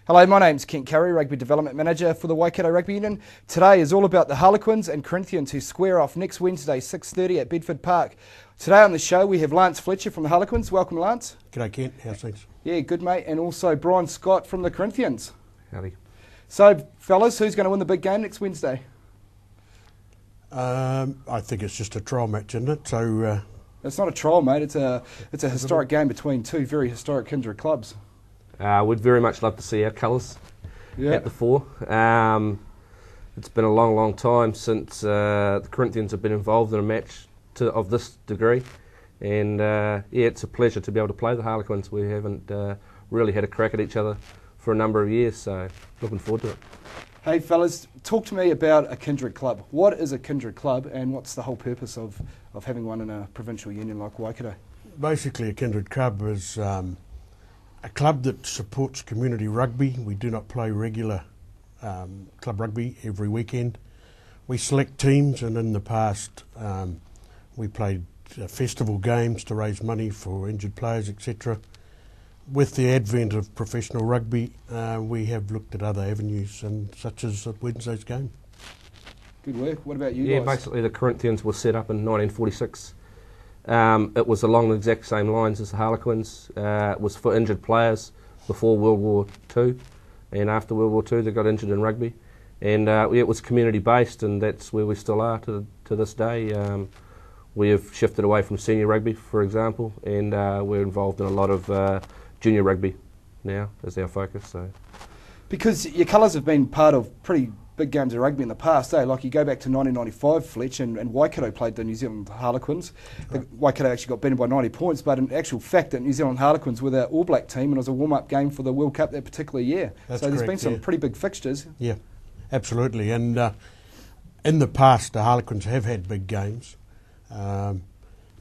Hello, my name's Kent Curry, Rugby Development Manager for the Waikato Rugby Union. Today is all about the Harlequins and Corinthians who square off next Wednesday, 6:30 at Bedford Park. Today on the show we have Lance Fletcher from the Harlequins. Welcome, Lance. G'day, Kent. How's things? Yeah, good, mate. And also Brian Scott from the Corinthians. Howdy. So, fellas, who's going to win the big game next Wednesday? I think it's just a trial match, isn't it? So It's not a trial, mate. It's a historic game between two very historic kindred clubs. We'd very much love to see our colours at the fore. It's been a long, long time since the Corinthians have been involved in a match of this degree. And it's a pleasure to be able to play the Harlequins. We haven't really had a crack at each other for a number of years, so looking forward to it. Hey, fellas, talk to me about a kindred club. What is a kindred club and what's the whole purpose of having one in a provincial union like Waikato? basically a kindred club is a club that supports community rugby. We do not play regular club rugby every weekend. We select teams, and in the past we played festival games to raise money for injured players, etc. With the advent of professional rugby, we have looked at other avenues, and such as Wednesday's game. Good work. What about you guys? guys? Basically the Corinthians were set up in 1946. It was along the exact same lines as the Harlequins. It was for injured players before World War II, and after World War II they got injured in rugby. And it was community based, and that's where we still are to this day. We have shifted away from senior rugby, for example, and we're involved in a lot of junior rugby now as our focus. So, because your colours have been part of pretty big games of rugby in the past, eh? Like you go back to 1995, Fletch, and Waikato played the New Zealand Harlequins. Right. Waikato actually got beaten by 90 points, but in actual fact, that New Zealand Harlequins were the All Black team, and it was a warm-up game for the World Cup that particular year. That's so there's correct, been some pretty big fixtures. Yeah, absolutely. And in the past, the Harlequins have had big games,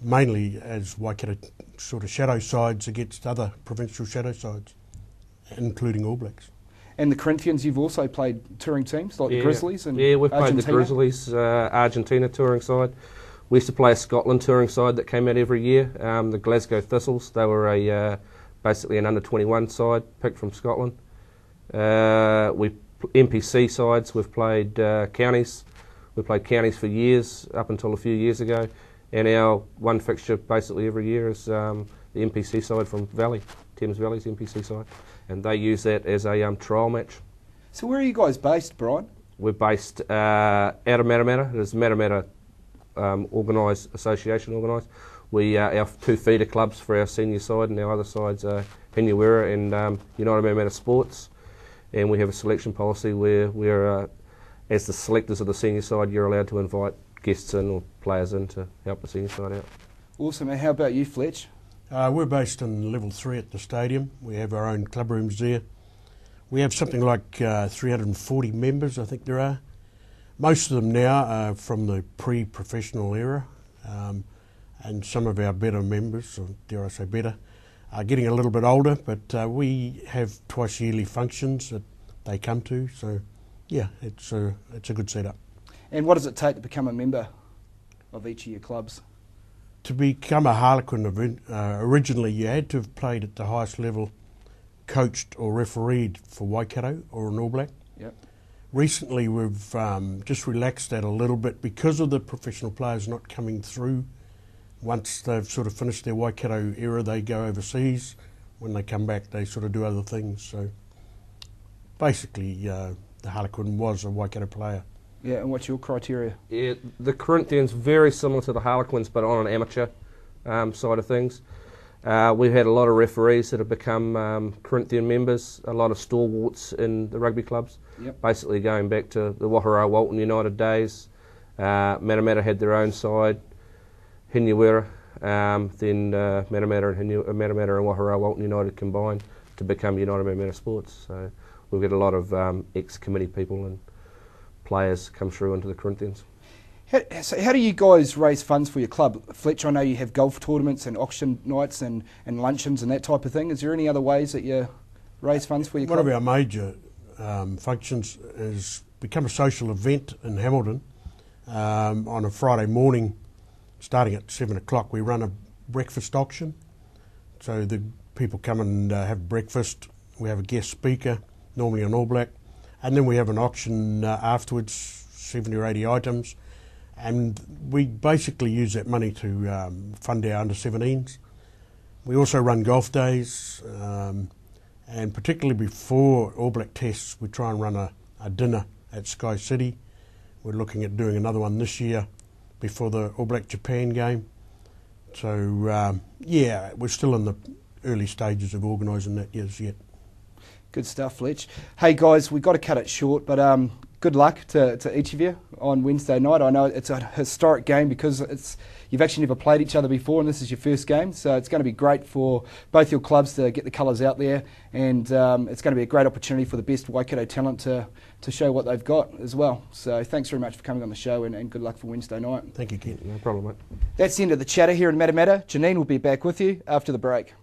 mainly as Waikato sort of shadow sides against other provincial shadow sides, including All Blacks. And the Corinthians, you've also played touring teams like the Grizzlies and we've Argentina. played the Grizzlies, Argentina touring side. We used to play a Scotland touring side that came out every year. The Glasgow Thistles, they were basically an under-21 side picked from Scotland. NPC sides, we've played counties. We've played counties for years, up until a few years ago. And our one fixture basically every year is the NPC side from Valley, Thames Valley's NPC side. And they use that as a trial match. So where are you guys based, Brian? We're based out of Matamata. There's Matamata association organised. Our two feeder clubs for our senior side, and our other sides are Hinuera and United Matamata Sports. And we have a selection policy where we're, as the selectors of the senior side, you're allowed to invite guests in or players in to help the senior side out. Awesome. And how about you, Fletch? We're based in level 3 at the stadium. We have our own club rooms there. We have something like 340 members, I think there are. Most of them now are from the pre-professional era, and some of our better members, or dare I say better, are getting a little bit older, but we have twice yearly functions that they come to, so yeah, it's a good setup. And what does it take to become a member of each of your clubs? To become a Harlequin, originally you had to have played at the highest level, coached or refereed for Waikato or an All Black. Yep. Recently we've just relaxed that a little bit because of the professional players not coming through. Once they've sort of finished their Waikato era, they go overseas. When they come back, they sort of do other things. So basically the Harlequin was a Waikato player. Yeah, and what's your criteria? Yeah, the Corinthians very similar to the Harlequins, but on an amateur side of things. We've had a lot of referees that have become Corinthian members, a lot of stalwarts in the rugby clubs. Yep. Basically going back to the Wahara Walton United days. Matamata had their own side, Hinuera, then Matamata and Wahara Walton United combined to become United Matamata Sports. So we've got a lot of ex-committee people and players come through into the Corinthians. So how do you guys raise funds for your club? Fletcher, I know you have golf tournaments and auction nights and luncheons and that type of thing. Is there any other ways that you raise funds for your club? One of our major functions is become a social event in Hamilton. On a Friday morning, starting at 7 o'clock, we run a breakfast auction. So the people come and have breakfast. We have a guest speaker. normally an All Black. And then we have an auction afterwards, 70 or 80 items. And we basically use that money to fund our under-17s. We also run golf days, and particularly before All Black tests, we try and run a dinner at Sky City. We're looking at doing another one this year before the All Black Japan game. So, yeah, we're still in the early stages of organising that as yet. Good stuff, Fletch. Hey, guys, we've got to cut it short, but good luck to each of you on Wednesday night. I know it's a historic game because you've actually never played each other before and this is your first game, so it's going to be great for both your clubs to get the colours out there, and it's going to be a great opportunity for the best Waikato talent to show what they've got as well. So thanks very much for coming on the show, and good luck for Wednesday night. Thank you, Ken. No problem, mate. That's the end of the chatter here in Matamata. Janine will be back with you after the break.